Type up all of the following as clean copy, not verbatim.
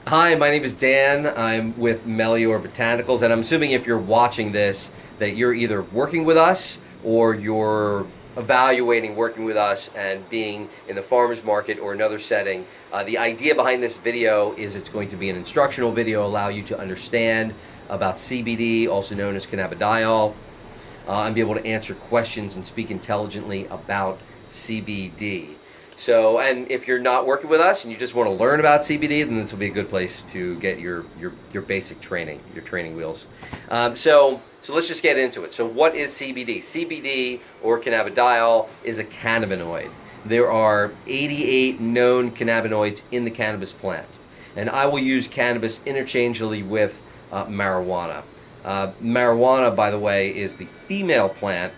Hi, my name is Dan. I'm with Melior Botanicals, and I'm assuming if you're watching this that you're either working with us or you're evaluating working with us and being in the farmer's market or another setting. The idea behind this video is it's going to be an instructional video, allow you to understand about CBD, also known as cannabidiol, and be able to answer questions and speak intelligently about CBD. So, and if you're not working with us and you just want to learn about CBD, then this will be a good place to get your basic training, your training wheels. So let's just get into it. So what is CBD? CBD, or cannabidiol, is a cannabinoid. There are 88 known cannabinoids in the cannabis plant. And I will use cannabis interchangeably with marijuana. Marijuana, by the way, is the female plant,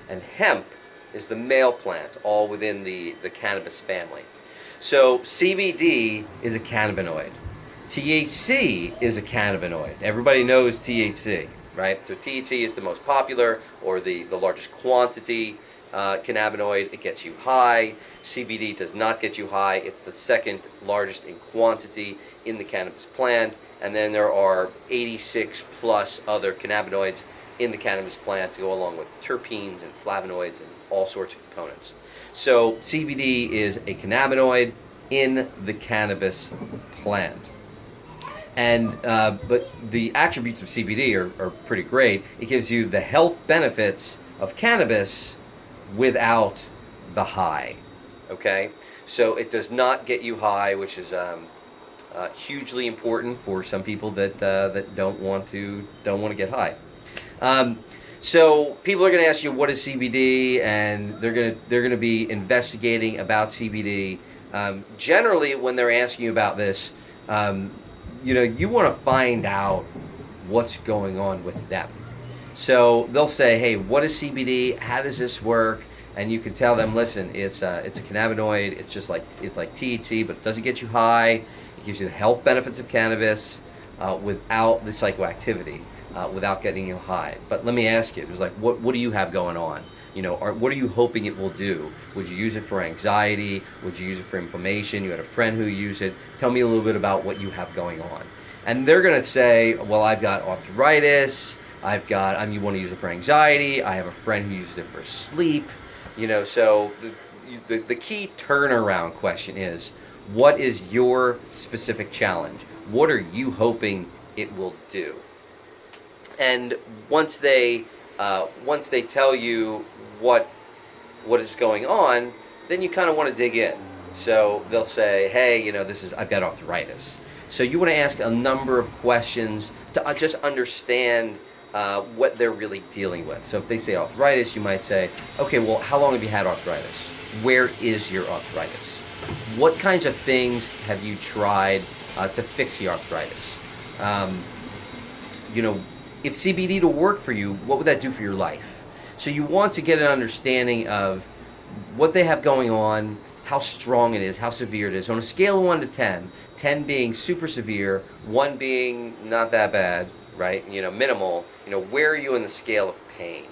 and hemp is the male plant, all within the cannabis family. So CBD is a cannabinoid. THC is a cannabinoid. Everybody knows THC, right? So THC is the most popular, or the largest quantity cannabinoid. It gets you high. CBD does not get you high. It's the second largest in quantity in the cannabis plant. And then there are 86 plus other cannabinoids in the cannabis plant to go along with terpenes and flavonoids and all sorts of components. So CBD is a cannabinoid in the cannabis plant. And but the attributes of CBD are pretty great. It gives you the health benefits of cannabis without the high. Okay, so it does not get you high, which is hugely important for some people that don't want to get high. So people are going to ask you, what is CBD, and they're going to be investigating about CBD. Generally, when they're asking you about this, you want to find out what's going on with them. So they'll say, hey, what is CBD? How does this work? And you can tell them, listen, it's a cannabinoid. It's like THC, but it doesn't get you high. It gives you the health benefits of cannabis without the psychoactivity. Without getting you high. But let me ask you, it was like, what do you have going on? What are you hoping it will do? Would you use it for anxiety? Would you use it for inflammation? You had a friend who used it. Tell me a little bit about what you have going on. And they're going to say, well, I've got arthritis. You want to use it for anxiety. I have a friend who uses it for sleep. So the key turnaround question is, what is your specific challenge? What are you hoping it will do? And once they tell you what is going on, then you kind of want to dig in. So they'll say, hey, I've got arthritis. So you want to ask a number of questions to just understand what they're really dealing with. So if they say arthritis, you might say, okay, well, how long have you had arthritis? Where is your arthritis? What kinds of things have you tried to fix the arthritis? If CBD to work for you, what would that do for your life? So you want to get an understanding of what they have going on, how strong it is, how severe it is. On a scale of 1 to 10, 10 being super severe, 1 being not that bad, right? Minimal. Where are you in the scale of pain?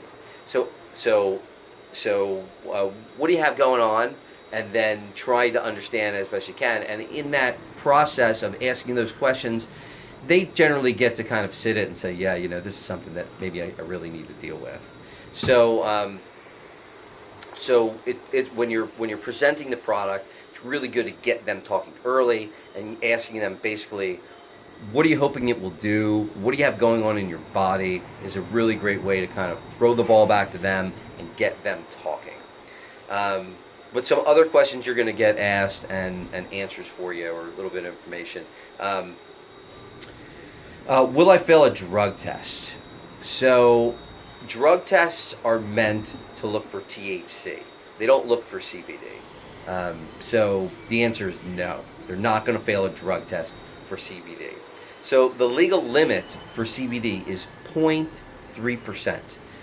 So what do you have going on? And then try to understand as best you can. And in that process of asking those questions, they generally get to kind of sit it and say, yeah, this is something that maybe I really need to deal with. So, when you're presenting the product, it's really good to get them talking early and asking them basically, what are you hoping it will do? What do you have going on in your body? Is a really great way to kind of throw the ball back to them and get them talking. But some other questions you're going to get asked and answers for you, or a little bit of information. Will I fail a drug test? So drug tests are meant to look for THC. They don't look for CBD. So the answer is no. They're not going to fail a drug test for CBD. So the legal limit for CBD is 0.3%.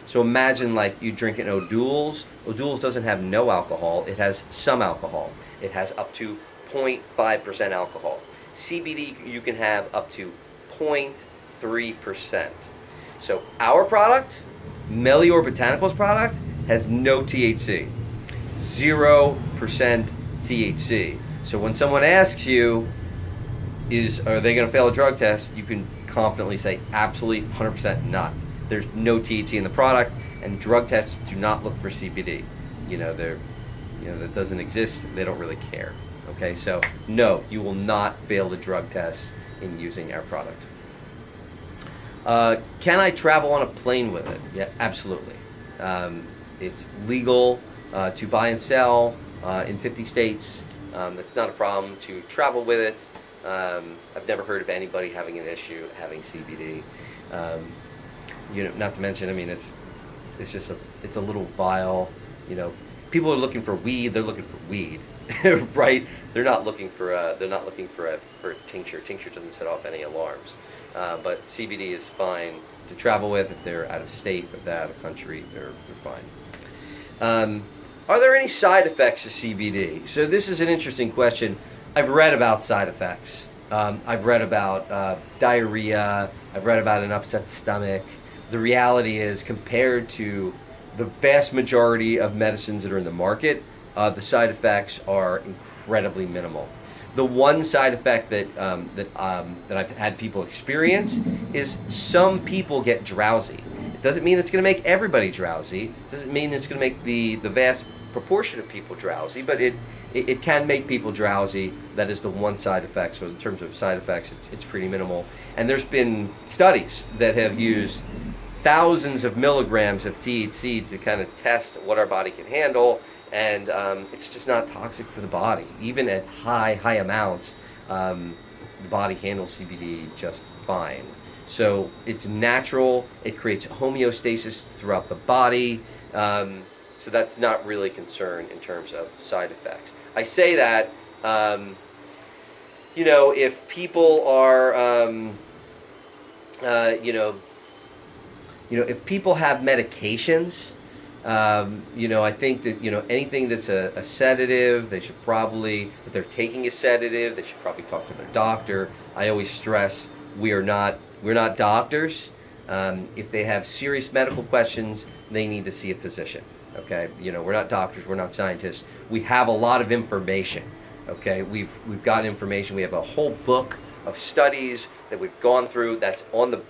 So imagine like you drink an O'Doul's. O'Doul's doesn't have no alcohol. It has some alcohol. It has up to 0.5% alcohol. CBD you can have up to 0.3%. So our product, Melior Botanicals product, has no THC. 0% THC. So when someone asks you, Are they going to fail a drug test? You can confidently say absolutely 100% not. There's no THC in the product, and drug tests do not look for CBD. That doesn't exist. They don't really care. Okay, so no, you will not fail the drug test in using our product. Can I travel on a plane with it? Yeah, absolutely. It's legal to buy and sell in 50 states. It's not a problem to travel with it. I've never heard of anybody having an issue having CBD. Not to mention, I mean, it's just a little vial. People are looking for weed. They're looking for weed, right? They're not looking for a tincture. Tincture doesn't set off any alarms. But CBD is fine to travel with if they're out of state, if they're out of country, they're fine. Are there any side effects to CBD? So this is an interesting question. I've read about side effects. I've read about diarrhea. I've read about an upset stomach. The reality is, compared to the vast majority of medicines that are in the market, the side effects are incredibly minimal. The one side effect that I've had people experience is some people get drowsy. It doesn't mean it's going to make everybody drowsy. It doesn't mean it's going to make the vast proportion of people drowsy, but it can make people drowsy. That is the one side effect. So in terms of side effects, it's pretty minimal. And there's been studies that have used thousands of milligrams of THC to kind of test what our body can handle, and it's just not toxic for the body. Even at high amounts, the body handles CBD just fine. So it's natural. It creates homeostasis throughout the body. So that's not really a concern in terms of side effects. I say that, if people are, if people have medications, I think that, anything that's a sedative, they should probably, if they're taking a sedative, they should probably talk to their doctor. I always stress we're not doctors. If they have serious medical questions, they need to see a physician. Okay, we're not doctors, we're not scientists. We have a lot of information. Okay, we've got information. We have a whole book of studies that we've gone through. That's on the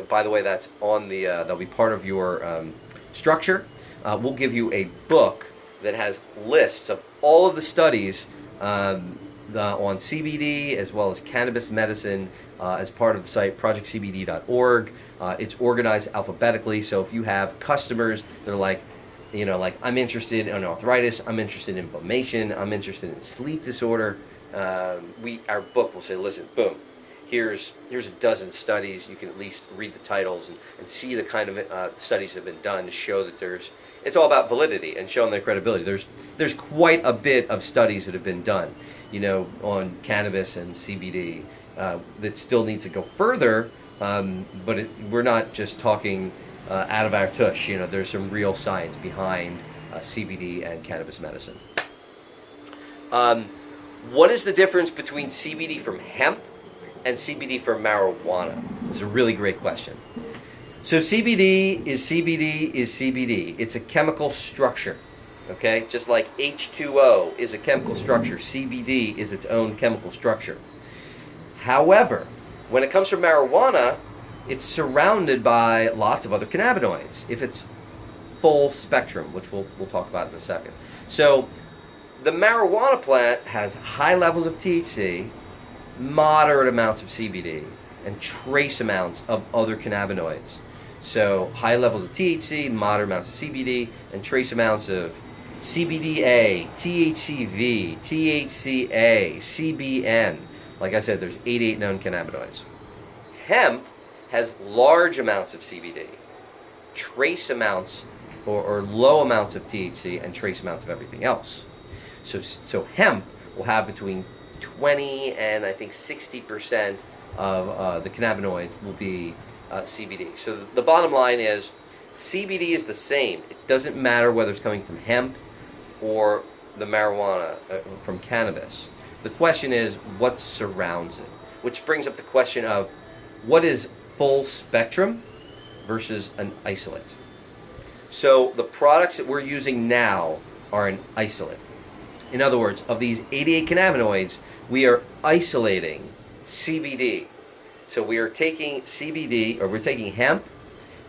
by the way, that's on the that'll be part of your structure. We'll give you a book that has lists of all of the studies on CBD as well as cannabis medicine as part of the site projectcbd.org. It's organized alphabetically, so if you have customers that are like, I'm interested in arthritis, I'm interested in inflammation, I'm interested in sleep disorder, our book will say, listen, boom, here's a dozen studies. You can at least read the titles and see the kind of studies that have been done to show that it's all about validity and showing their credibility. There's quite a bit of studies that have been done, on cannabis and CBD that still needs to go further, but we're not just talking out of our tush. There's some real science behind CBD and cannabis medicine. What is the difference between CBD from hemp and CBD from marijuana? It's a really great question. So CBD is CBD. It's a chemical structure. Okay? Just like H2O is a chemical structure, CBD is its own chemical structure. However, when it comes to marijuana, it's surrounded by lots of other cannabinoids if it's full spectrum, which we'll talk about in a second. So the marijuana plant has high levels of THC, moderate amounts of CBD, and trace amounts of other cannabinoids. So high levels of THC, moderate amounts of CBD, and trace amounts of CBDA, THCV, THCA, CBN. Like I said, there's 88 known cannabinoids. Hemp has large amounts of CBD, trace amounts or low amounts of THC, and trace amounts of everything else. So hemp will have between 20 and I think 60% of the cannabinoid will be CBD. So the bottom line is CBD is the same. It doesn't matter whether it's coming from hemp or the marijuana from cannabis. The question is what surrounds it, which brings up the question of what is full spectrum versus an isolate. So the products that we're using now are an isolate. In other words, of these 88 cannabinoids, we are isolating CBD. So we are taking CBD, or we're taking hemp,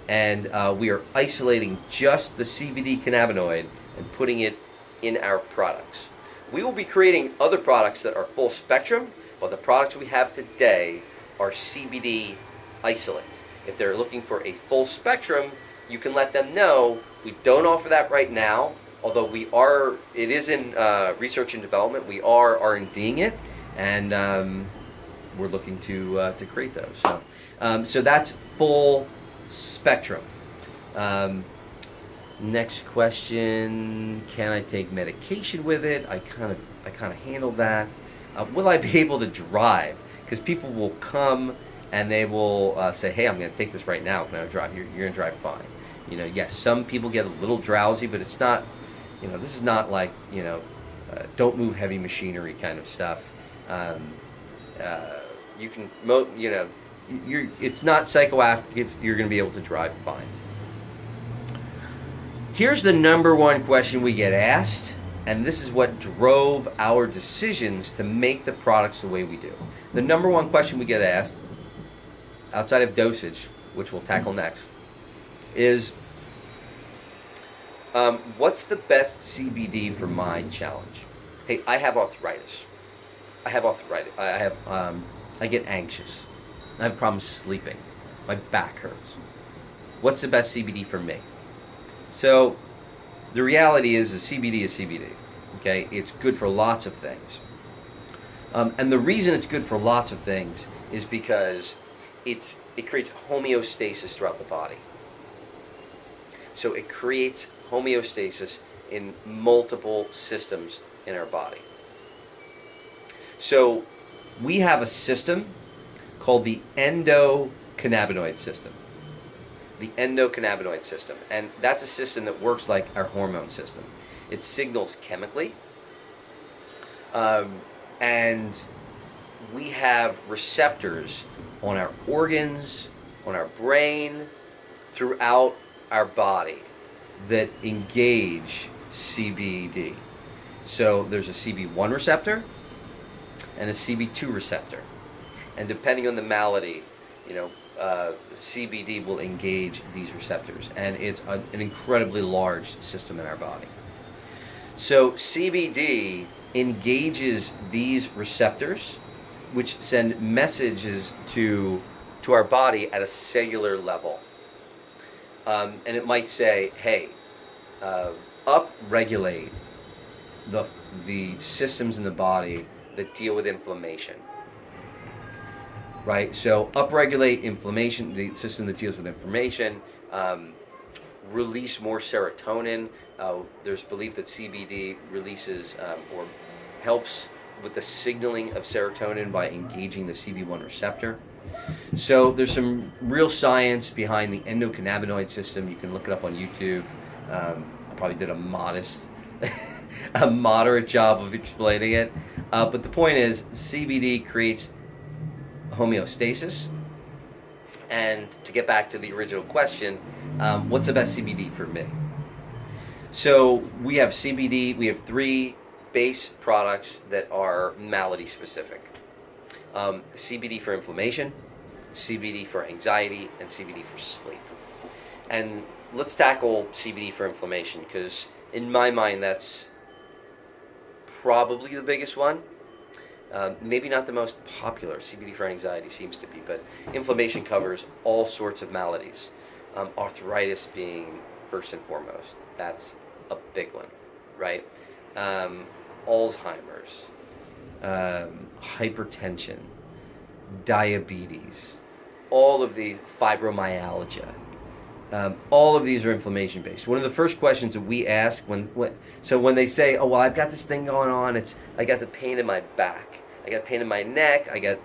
and we are isolating just the CBD cannabinoid and putting it in our products. We will be creating other products that are full spectrum, but the products we have today are CBD isolate. If they're looking for a full spectrum, you can let them know we don't offer that right now, although it is in research and development. We are R&Ding it, and we're looking to create those. So that's full spectrum. Next question: can I take medication with it? I kind of handled that. Will I be able to drive? Because people will come and they will say, "Hey, I'm going to take this right now. Can I drive?" You're going to drive fine. Yes, some people get a little drowsy, but it's not. This is not like don't move heavy machinery kind of stuff. You can, it's not psychoactive. You're going to be able to drive fine. Here's the number one question we get asked, and this is what drove our decisions to make the products the way we do. The number one question we get asked, outside of dosage, which we'll tackle next, is what's the best CBD for my challenge? Hey, I have arthritis. I get anxious. I have problems sleeping. My back hurts. What's the best CBD for me? So the reality is CBD is CBD. Okay, it's good for lots of things. And the reason it's good for lots of things is because it creates homeostasis throughout the body. So it creates homeostasis in multiple systems in our body. So we have a system called the endocannabinoid system. The endocannabinoid system. And that's a system that works like our hormone system. It signals chemically. And we have receptors on our organs, on our brain, throughout our body that engage CBD. So there's a CB1 receptor and a CB2 receptor. And depending on the malady, CBD will engage these receptors. And it's an incredibly large system in our body. So CBD engages these receptors, which send messages to our body at a cellular level. And it might say, hey, up-regulate the systems in the body that deal with inflammation. Right? So upregulate inflammation, the system that deals with inflammation, release more serotonin. There's belief that CBD releases or helps with the signaling of serotonin by engaging the CB1 receptor. So there's some real science behind the endocannabinoid system. You can look it up on YouTube. I probably did a moderate job of explaining it. But the point is, CBD creates homeostasis. And to get back to the original question, what's the best CBD for me? So we have CBD, we have 3 base products that are malady specific. CBD for inflammation, CBD for anxiety, and CBD for sleep. And let's tackle CBD for inflammation, because in my mind that's probably the biggest one. Maybe not the most popular. CBD for anxiety seems to be, but inflammation covers all sorts of maladies. Arthritis being first and foremost. That's a big one, right? Alzheimer's, hypertension, diabetes, all of these, fibromyalgia. All of these are inflammation based. One of the first questions that we ask when they say, "Oh well, I've got this thing going on. I got the pain in my back. I got pain in my neck. I got."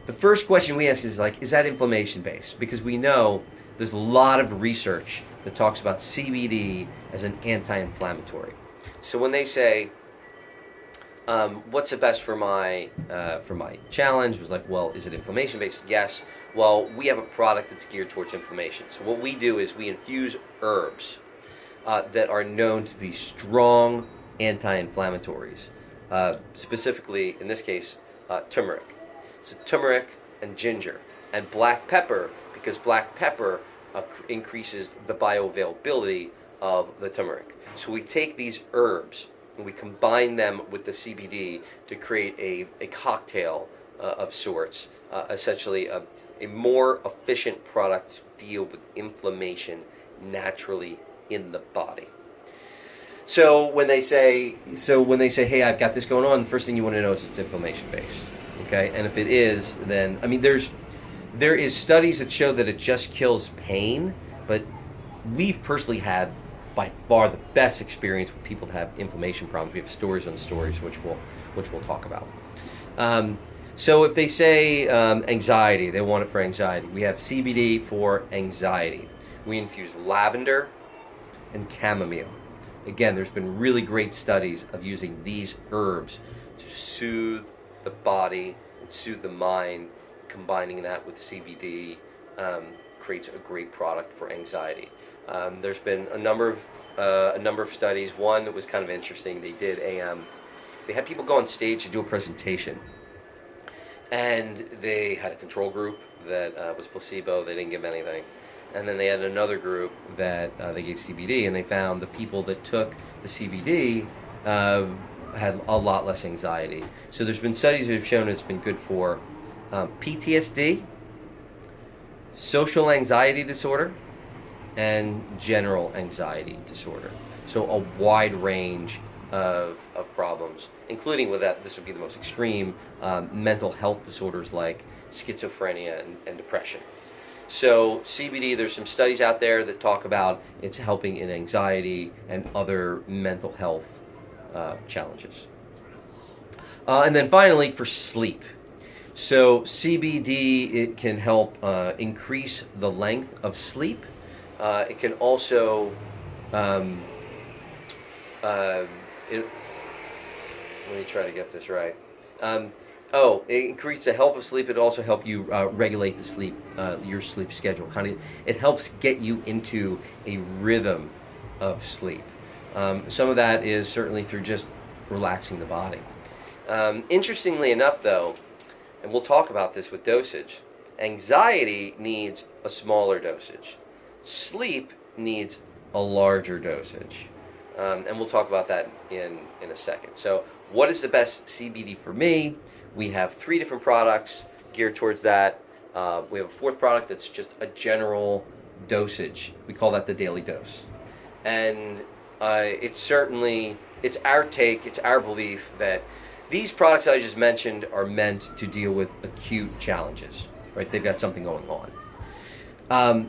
The first question we ask is is that inflammation based? Because we know there's a lot of research that talks about CBD as an anti-inflammatory. So when they say, "What's the best for my challenge?" It was like, "Well, is it inflammation based?" Yes. Well, we have a product that's geared towards inflammation. So what we do is we infuse herbs that are known to be strong anti-inflammatories. Specifically, in this case, turmeric. So turmeric and ginger, and black pepper, because black pepper increases the bioavailability of the turmeric. So we take these herbs and we combine them with the CBD to create a cocktail of sorts, essentially a more efficient product to deal with inflammation naturally in the body. So when they say, hey, I've got this going on, the first thing you want to know is it's inflammation based. Okay, and if it is, then there is studies that show that it just kills pain, but we've personally had by far the best experience with people that have inflammation problems. We have stories on stories, which we'll talk about. So if they say anxiety, they want it for anxiety. We have CBD for anxiety. We infuse lavender and chamomile. Again, there's been really great studies of using these herbs to soothe the body and soothe the mind. Combining that with CBD creates a great product for anxiety. There's been a number of studies. One that was kind of interesting. They had people go on stage to do a presentation, and they had a control group that was placebo. They didn't give anything. And then they had another group that they gave CBD, and they found the people that took the CBD had a lot less anxiety. So there's been studies that have shown it's been good for PTSD, social anxiety disorder, and general anxiety disorder. So a wide range of problems, including with that, this would be the most extreme, mental health disorders like schizophrenia and depression. So CBD, there's some studies out there that talk about it's helping in anxiety and other mental health challenges. And then finally, for sleep. So CBD, it can help increase the length of sleep. It can also, let me try to get this right. It increases the help of sleep. It also helps you regulate the sleep, your sleep schedule. It helps get you into a rhythm of sleep. Some of that is certainly through just relaxing the body. Interestingly enough, though, and we'll talk about this with dosage, anxiety needs a smaller dosage. Sleep needs a larger dosage. And we'll talk about that in a second. So what is the best CBD for me? We have 3 different products geared towards that. We have a 4th product that's just a general dosage. We call that the daily dose. And it's our belief that these products I just mentioned are meant to deal with acute challenges, right? They've got something going on.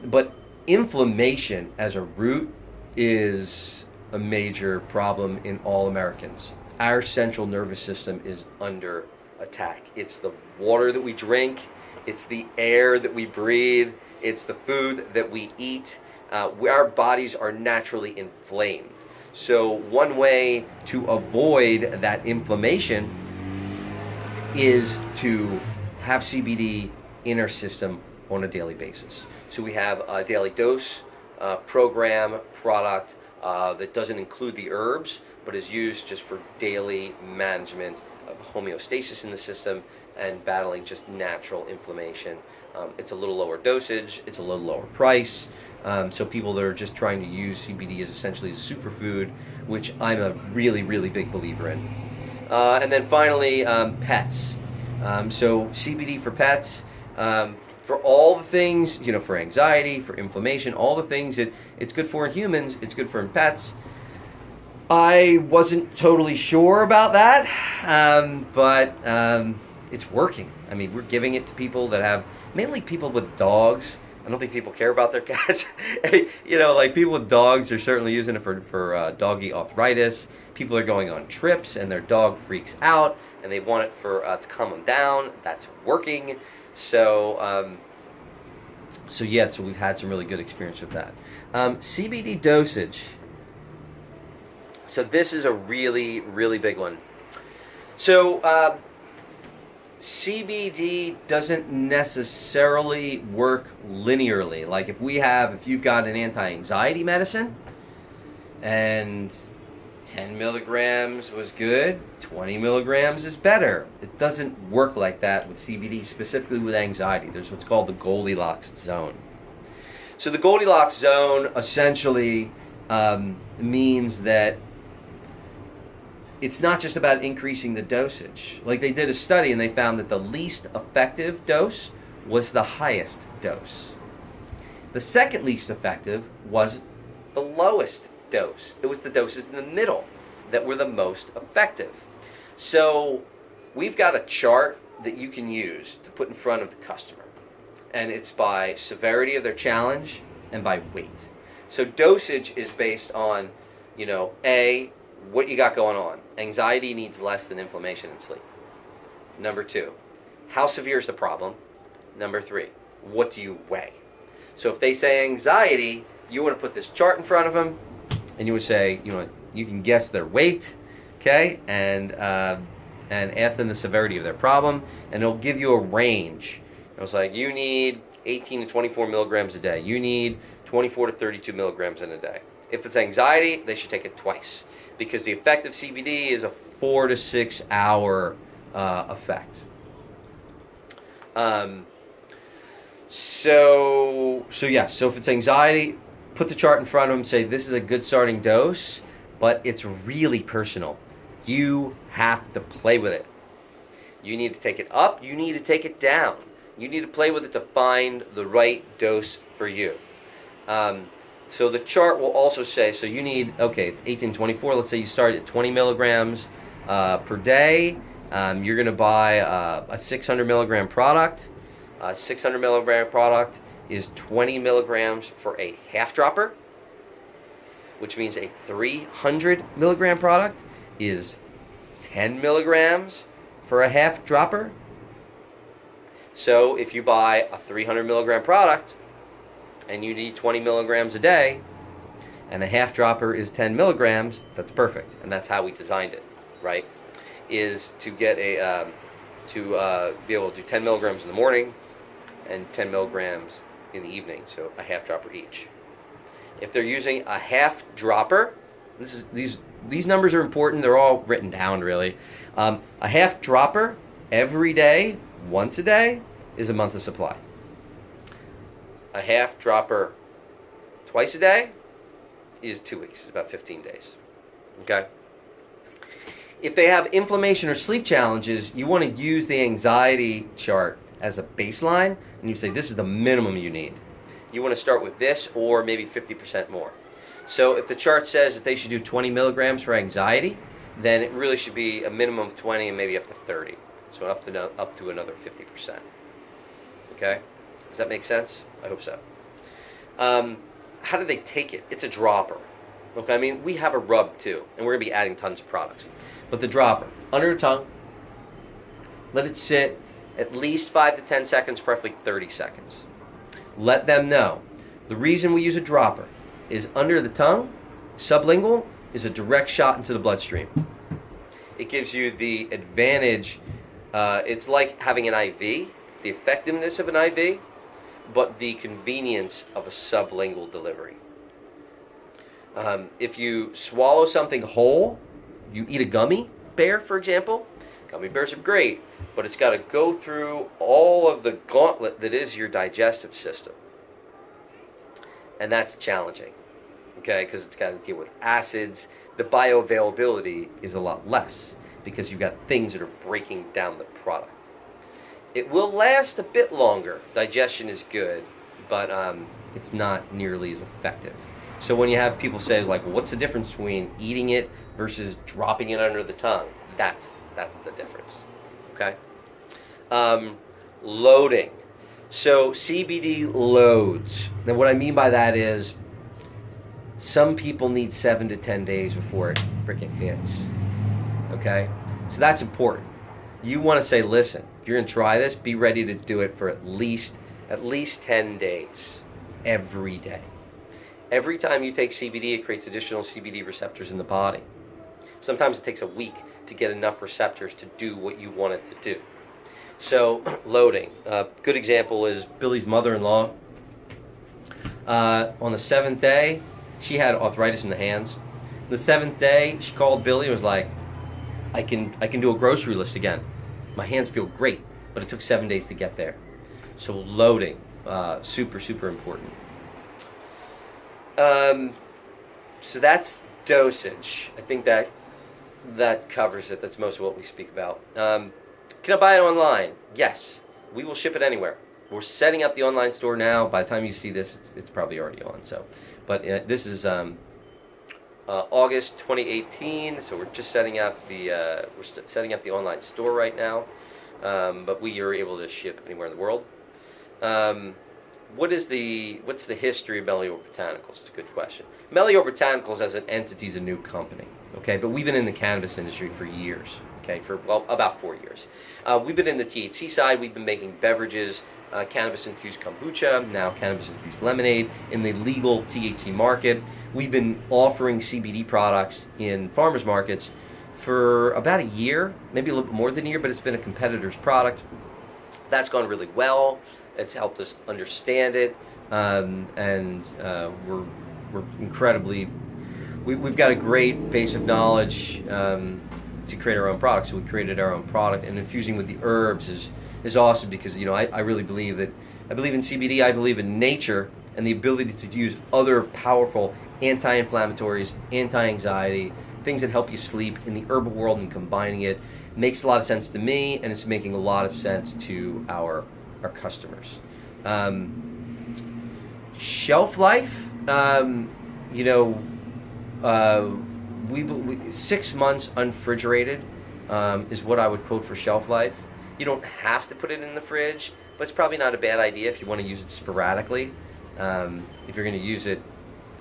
But inflammation as a root is a major problem in all Americans. Our central nervous system is under attack. It's the water that we drink, it's the air that we breathe, it's the food that we eat. Our bodies are naturally inflamed. So one way to avoid that inflammation is to have CBD in our system on a daily basis. So we have a daily dose program product that doesn't include the herbs, but is used just for daily management of homeostasis in the system and battling just natural inflammation. It's a little lower dosage, it's a little lower price. So people that are just trying to use CBD as essentially a superfood, which I'm a really, really big believer in. And then finally, pets. So CBD for pets, for all the things, for anxiety, for inflammation, all the things that it's good for in humans, it's good for in pets. I wasn't totally sure about that, but it's working. I mean, we're giving it to people that have, mainly people with dogs. I don't think people care about their cats. Like people with dogs are certainly using it for doggy arthritis. People are going on trips and their dog freaks out and they want it to calm them down. That's working. So we've had some really good experience with that. CBD dosage. So this is a really, really big one. So CBD doesn't necessarily work linearly. Like if you've got an anti-anxiety medicine and 10 milligrams was good, 20 milligrams is better. It doesn't work like that with CBD, specifically with anxiety. There's what's called the Goldilocks zone. So the Goldilocks zone essentially means that it's not just about increasing the dosage. Like, they did a study and they found that the least effective dose was the highest dose. The second least effective was the lowest dose. It was the doses in the middle that were the most effective. So we've got a chart that you can use to put in front of the customer. And it's by severity of their challenge and by weight. So dosage is based on, A, what you got going on. Anxiety needs less than inflammation and sleep. Number 2, how severe is the problem? Number 3, what do you weigh? So if they say anxiety, you want to put this chart in front of them, and you would say, you can guess their weight, okay, and ask them the severity of their problem, and it'll give you a range. It's like, you need 18 to 24 milligrams a day. You need 24 to 32 milligrams in a day. If it's anxiety, they should take it twice, because the effect of CBD is a 4 to 6 hour effect. So if it's anxiety, put the chart in front of them, say this is a good starting dose, but it's really personal. You have to play with it. You need to take it up, you need to take it down. You need to play with it to find the right dose for you. So the chart will also say, so you need, it's 1824, let's say you start at 20 milligrams per day. You're going to buy a 600 milligram product. A 600 milligram product is 20 milligrams for a half dropper, which means a 300 milligram product is 10 milligrams for a half dropper. So if you buy a 300 milligram product and you need 20 milligrams a day and a half dropper is 10 milligrams, that's perfect. And that's how we designed it, right? Is to get be able to do 10 milligrams in the morning and 10 milligrams in the evening, so a half dropper each. If they're using a half dropper, these numbers are important. They're all written down, really. A half dropper every day, once a day, is a month of supply. A half dropper twice a day is 2 weeks. It's about 15 days. Okay? If they have inflammation or sleep challenges, you want to use the anxiety chart as a baseline, and you say this is the minimum you need. You want to start with this or maybe 50% more. So if the chart says that they should do 20 milligrams for anxiety, then it really should be a minimum of 20 and maybe up to 30. So up to another 50%. Okay? Does that make sense? I hope so. How do they take it? It's a dropper. Okay, I mean, we have a rub too, and we're going to be adding tons of products. But the dropper, under the tongue, let it sit at least 5 to 10 seconds, preferably 30 seconds. Let them know. The reason we use a dropper is under the tongue, sublingual, is a direct shot into the bloodstream. It gives you the advantage. It's like having an IV, the effectiveness of an IV, but the convenience of a sublingual delivery. If you swallow something whole, you eat a gummy bear, for example, gummy bears are great, but it's got to go through all of the gauntlet that is your digestive system. And that's challenging, okay, because it's got to deal with acids. The bioavailability is a lot less because you've got things that are breaking down the product. It will last a bit longer. Digestion is good, but it's not nearly as effective. So when you have people say, like, well, what's the difference between eating it versus dropping it under the tongue? That's the difference, okay? Loading. So CBD loads. Now what I mean by that is some people need 7 to 10 days before it freaking hits, okay? So that's important. You want to say, listen, if you're going to try this, be ready to do it for at least 10 days every day. Every time you take CBD, it creates additional CBD receptors in the body. Sometimes it takes a week to get enough receptors to do what you want it to do. So, loading. A good example is Billy's mother-in-law. On the 7th day, she had arthritis in the hands. The seventh day, she called Billy and was like, I can do a grocery list again. My hands feel great, but it took 7 days to get there. So loading, super, super important. So that's dosage. I think that covers it. That's most of what we speak about. Can I buy it online? Yes. We will ship it anywhere. We're setting up the online store now. By the time you see this, it's probably already on. So, but this is August 2018. So we're just setting up the setting up the online store right now. But we are able to ship anywhere in the world. What's the history of Melior Botanicals? It's a good question. Melior Botanicals as an entity is a new company. Okay, but we've been in the cannabis industry for years. Okay, for about 4 years. We've been in the THC side. We've been making beverages, cannabis-infused kombucha, now cannabis-infused lemonade in the legal THC market. We've been offering CBD products in farmers markets for about a year, maybe a little bit more than a year, but it's been a competitor's product. That's gone really well. It's helped us understand it, and we're incredibly. We've got a great base of knowledge to create our own product. So we created our own product, and infusing with the herbs is awesome because I really believe that I believe in CBD. I believe in nature and the ability to use other powerful anti-inflammatories, anti-anxiety, things that help you sleep in the herbal world, and combining it makes a lot of sense to me, and it's making a lot of sense to our customers. Shelf life, we 6 months unrefrigerated is what I would quote for shelf life. You don't have to put it in the fridge, but it's probably not a bad idea if you want to use it sporadically. If you're going to use it,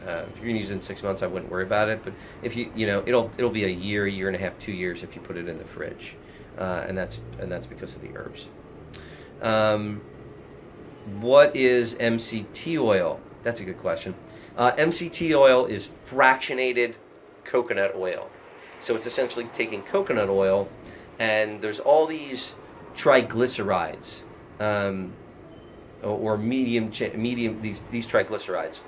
in 6 months, I wouldn't worry about it. But if it'll be a year and a half, 2 years if you put it in the fridge, and that's because of the herbs. What is MCT oil? That's a good question. MCT oil is fractionated coconut oil. So it's essentially taking coconut oil, and there's all these triglycerides, or medium these triglycerides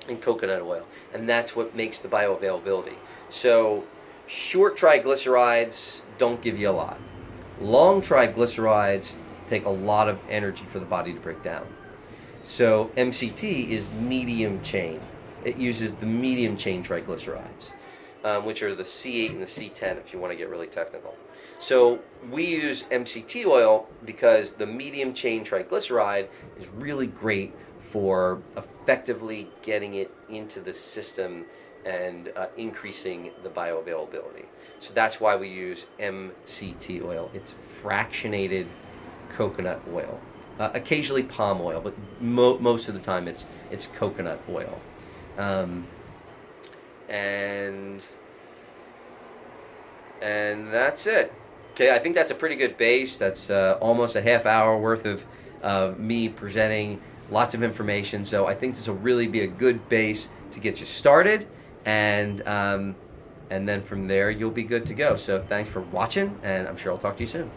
in coconut oil, and that's what makes the bioavailability. So short triglycerides don't give you a lot. Long triglycerides take a lot of energy for the body to break down. So MCT is medium chain. It uses the medium chain triglycerides, which are the C8 and the C10 if you want to get really technical. So we use MCT oil because the medium chain triglyceride is really great for effectively getting it into the system and increasing the bioavailability. So that's why we use MCT oil. It's fractionated coconut oil. Occasionally palm oil, but most of the time it's coconut oil. And that's it. Okay, I think that's a pretty good base. That's almost a half hour worth of me presenting lots of information. So I think this will really be a good base to get you started, and then from there you'll be good to go. So thanks for watching, and I'm sure I'll talk to you soon.